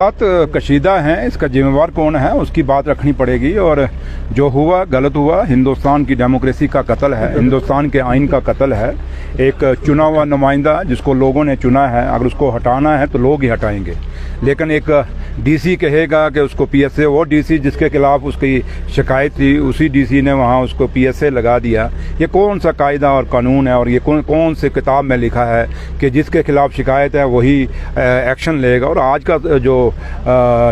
बात कशीदा है, इसका जिम्मेवार कौन है उसकी बात रखनी पड़ेगी। और जो हुआ गलत हुआ, हिंदुस्तान की डेमोक्रेसी का कत्ल है, हिंदुस्तान के आइन का कत्ल है। एक चुना हुआ नुमाइंदा जिसको लोगों ने चुना है, अगर उसको हटाना है तो लोग ही हटाएंगे। लेकिन एक डीसी कहेगा कि उसको पीएसए, वो डीसी जिसके खिलाफ उसकी शिकायत थी उसी डीसी ने वहाँ उसको पीएसए लगा दिया। ये कौन सा कायदा और कानून है और ये कौन से किताब में लिखा है कि जिसके खिलाफ शिकायत है वही एक्शन लेगा। और आज का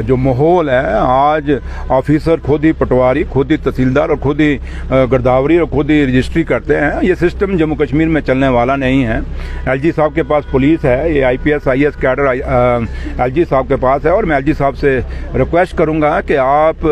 जो माहौल है, आज ऑफिसर खुद ही पटवारी, खुद ही तहसीलदार और खुद ही गिरदावरी और खुद ही रजिस्ट्री करते हैं। ये सिस्टम जम्मू कश्मीर में चलने वाला नहीं है। एलजी साहब के पास पुलिस है, ये आईपीएस आईएएस कैडर एलजी साहब के पास है। और मैं एलजी साहब से रिक्वेस्ट करूंगा कि आप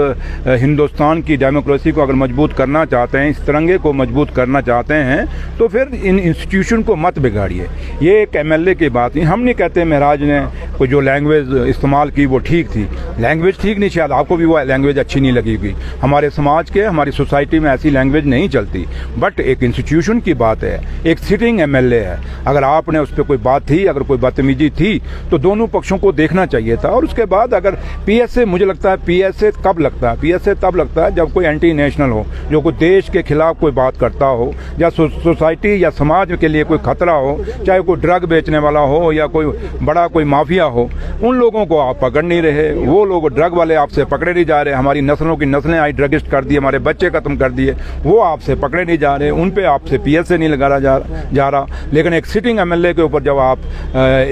हिंदुस्तान की डेमोक्रेसी को अगर मजबूत करना चाहते हैं, इस तिरंगे को मजबूत करना चाहते हैं, तो फिर इन इंस्टीट्यूशन को मत बिगाड़िए। ये एक एमएलए की बात नहीं। हम नहीं कहते महराज ने कोई जो लैंग्वेज इस्तेमाल की वो ठीक थी, लैंग्वेज ठीक नहीं, शायद आपको भी वो लैंग्वेज अच्छी नहीं लगेगी। हमारे समाज के, हमारी सोसाइटी में ऐसी लैंग्वेज नहीं चलती। बट एक इंस्टीट्यूशन की बात है, एक सिटिंग एमएलए है, अगर आपने उस पर कोई बात थी, अगर कोई बदतमीजी थी तो दोनों पक्षों को देखना चाहिए था। और उसके बाद अगर पीएसए, मुझे लगता है पीएसए कब लगता है, पीएसए तब लगता है जब कोई एंटी नेशनल हो, जो कोई देश के खिलाफ कोई बात करता हो, या सोसाइटी या समाज के लिए कोई खतरा हो, चाहे कोई ड्रग बेचने वाला हो या कोई बड़ा कोई माफिया हो, उन लोगों को आप पकड़ नहीं रहे। वो लोग ड्रग वाले आपसे पकड़े नहीं जा रहे। हमारी नस्लों की नस्लें आई ड्रगिस्ट कर दिए, हमारे बच्चे खत्म कर दिए, वो आपसे पकड़े नहीं जा रहे, उन पे आपसे पीएसए नहीं लगाया जा रहा। लेकिन एक सिटिंग एमएलए के ऊपर जब आप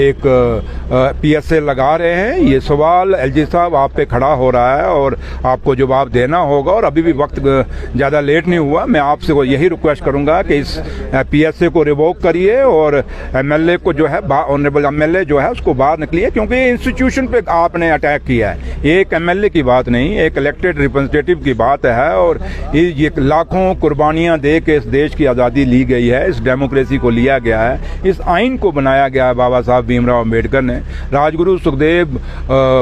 एक पीएसए लगा रहे हैं, ये सवाल एलजी साहब आप पे खड़ा हो रहा है और आपको जवाब देना होगा। और अभी भी वक्त ज़्यादा लेट नहीं हुआ। मैं आपसे यही रिक्वेस्ट करूंगा कि इस पीएसए को रिवोक करिए और एमएलए को जो है, ऑनरेबल एमएलए जो है उसको बाहर निकलिए, क्योंकि इंस्टीट्यूशन पे आपने अटैक किया है। एक एमएलए की बात नहीं, एक इलेक्टेड रिप्रेजेंटेटिव की बात है। और ये लाखों कुर्बानियां दे के इस देश की आज़ादी ली गई है, इस डेमोक्रेसी को लिया गया है, इस आइन को बनाया गया है बाबा साहब भीमराव अम्बेडकर ने। राजगुरु सुखदेव,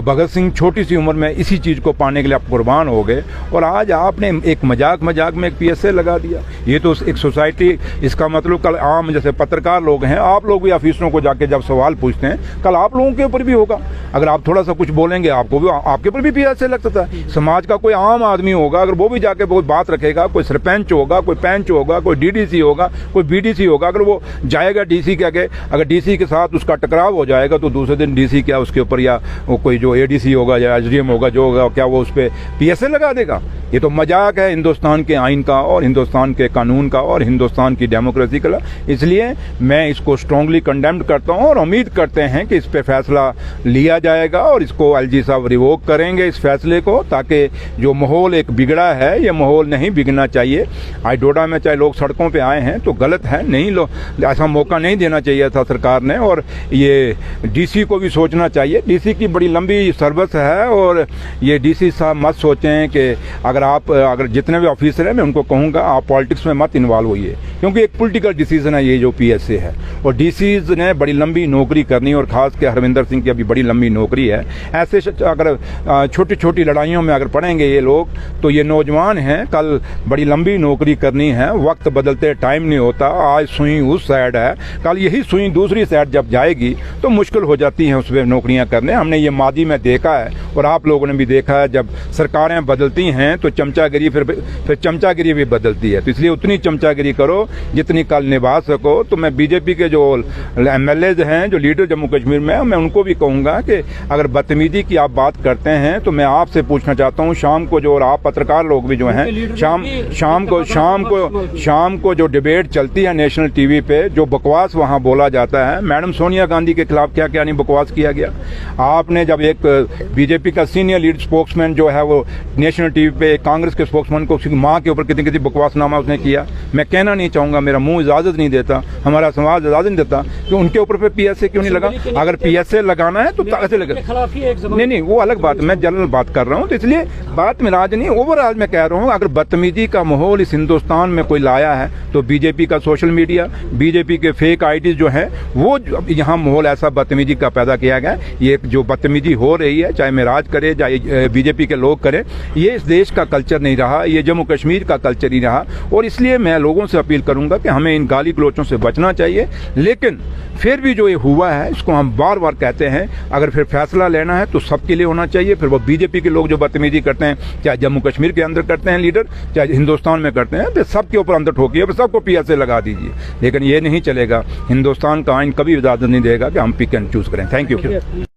भगत सिंह छोटी सी उम्र में इसी चीज़ को पाने के लिए आप कुर्बान हो गए। और आज आपने एक मजाक में एक पीएसए लगा दिया। ये तो एक सोसाइटी, इसका मतलब कल आम जैसे पत्रकार लोग हैं, आप लोग भी ऑफिसरों को जाके जब सवाल पूछते हैं, कल आप लोगों के ऊपर भी होगा। अगर आप थोड़ा सा कुछ बोलेंगे आपको भी, आपके ऊपर भी पीएसए लग सकता है। समाज का कोई आम आदमी होगा, अगर वो भी जाके कोई बात रखेगा, कोई सरपंच होगा, कोई पंच होगा, कोई डीडीसी होगा, कोई बीडीसी होगा, अगर वो जाएगा डीसी के आगे, अगर डीसी के साथ उसका टकराव हो जाएगा तो दूसरे दिन डीसी क्या उसके ऊपर, या वो कोई जो एडीसी होगा या एसडीएम होगा जो होगा, क्या वो उस पर पीएसए लगा देगा? ये तो मजाक है हिंदुस्तान के आइन का और हिंदुस्तान के कानून का और हिंदुस्तान की डेमोक्रेसी का। इसलिए मैं इसको स्ट्रांगली कंडेम्ड करता हूं और उम्मीद करते हैं कि इस पे फैसला लिया जाएगा और इसको एलजी साहब रिवोक करेंगे इस फैसले को, ताकि जो माहौल एक बिगड़ा है, ये माहौल नहीं बिगड़ना चाहिए। आज डोडा में चाहे लोग सड़कों पे आए हैं तो गलत है, नहीं ऐसा मौका नहीं देना चाहिए था सरकार ने। और ये डीसी को भी सोचना चाहिए, डीसी की बड़ी लंबी सर्विस है। और ये डीसी साहब मत सोचें कि अगर जितने भी ऑफिसर हैं, मैं उनको कहूँगा आप पॉलिटिक्स में मत इन्वॉल्व होइए, क्योंकि एक पॉलिटिकल डिसीजन है ये जो पीएसए है। और डीसीज ने बड़ी लंबी नौकरी करनी, और खास के हरविंदर सिंह की अभी बड़ी लंबी नौकरी है। ऐसे अगर छोटी छोटी लड़ाइयों में अगर पड़ेंगे ये लोग, तो ये नौजवान हैं, कल बड़ी लंबी नौकरी करनी है। वक्त बदलते टाइम नहीं होता। आज सुई उस साइड है, कल यही सुई दूसरी साइड जब जाएगी तो मुश्किल हो जाती है उस पर नौकरियां करने। हमने ये मादी में देखा है और आप लोगों ने भी देखा है, जब सरकारें बदलती हैं तो चमचागिरी फिर चमचागिरी भी बदलती है। तो इसलिए उतनी चमचागिरी करो जितनी कल निभा सको। तो मैं बीजेपी के जो एमएलएज हैं, जो लीडर जम्मू कश्मीर में, मैं उनको भी कहूँगा कि अगर बदतमीजी की आप बात करते हैं तो मैं आपसे पूछना चाहता हूँ, शाम को जो, और आप पत्रकार लोग भी जो हैं, शाम को जो डिबेट चलती है नेशनल टीवी पे, जो बकवास वहाँ बोला जाता है, मैडम सोनिया गांधी के खिलाफ क्या क्या नहीं बकवास किया गया। आपने जब एक बीजेपी का सीनियर लीड स्पोक्समैन जो है वो नेशनल टीवी पे कांग्रेस के स्पोक्समैन को उसकी माँ के ऊपर कितनी बकवासनामा उसने किया, मैं कहना नहीं चाहूँगा, मेरा मुंह इजाज़त नहीं देता, हमारा समाज इजाज़त नहीं देता कि उनके ऊपर पे पीएसए क्यों नहीं लगा। अगर पीएसए लगाना है तो कैसे लगे? नहीं, वो अलग बात है, मैं जनरल बात कर रहा हूँ। तो इसलिए बात में राज नहीं, ओवरऑल मैं कह रहा हूँ, अगर बदतमीजी का माहौल इस हिंदुस्तान में कोई लाया है तो बीजेपी का सोशल मीडिया, बीजेपी के फेक आईडी जो है, वो यहाँ माहौल ऐसा बदतमीजी का पैदा किया गया। ये जो बदतमीजी हो रही है, चाहे मेराज करे, चाहे बीजेपी के लोग करें, ये इस देश का कल्चर नहीं रहा, ये जम्मू कश्मीर का कल्चर नहीं रहा। और इसलिए मैं लोगों से अपील करूंगा कि हमें इन गाली गलोचों से बचना चाहिए। लेकिन फिर भी जो ये हुआ है इसको हम बार बार कहते हैं, अगर फिर फैसला लेना है तो सबके लिए होना चाहिए। फिर वो बीजेपी के लोग जो बदतमीजी करते हैं, चाहे जम्मू कश्मीर के अंदर करते हैं लीडर, चाहे हिंदुस्तान में करते हैं, तो सबके ऊपर अंदर ठोकिए, सबको पीएसए लगा दीजिए। लेकिन ये नहीं चलेगा, हिंदुस्तान का आइन कभी इजाजत नहीं देगा कि हम पिक एंड चूज करें। Thank you.